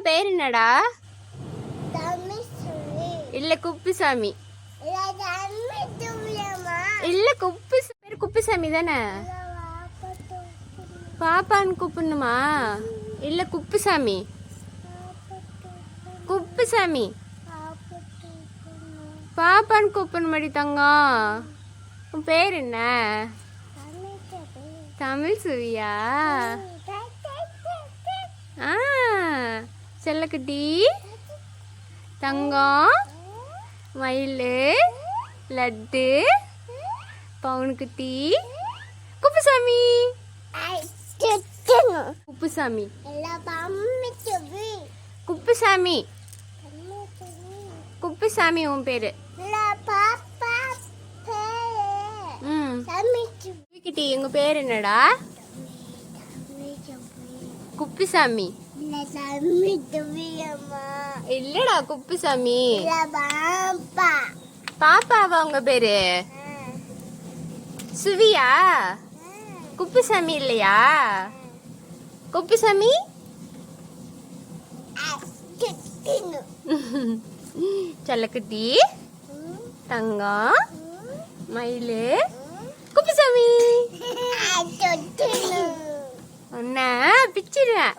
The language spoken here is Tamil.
பேர் என்னடா? இல்ல குப்புசாமி. இல்ல பேர் குப்புசாமி தானே? பாப்பான்னு கூப்பிடணுமா? இல்ல குப்புசாமி. குப்புசாமி பாப்பான்னு கூப்பிடணுமாடி தங்கம்? உன் பேர் என்ன? தமிழ் சுவியா? ஆ செல்லக்குட்டி, தங்கம், மயில், லட்டு, பவுனுக்குட்டி, குப்புசாமி. குப்புசாமி குப்புசாமி குப்புசாமி உன் பேரு. குட்டி உங்க பேர் என்னடா? குப்புசாமி. இல்லடா குப்புசாமி. பாப்பாவா உங்க பேரு? சுவியா? குப்புசாமி இல்லையா? குப்புசாமி செல்லக்குட்டி, தங்கம், மயிலு, குப்புசாமி. ஒன்னா பிச்சிருவேன்.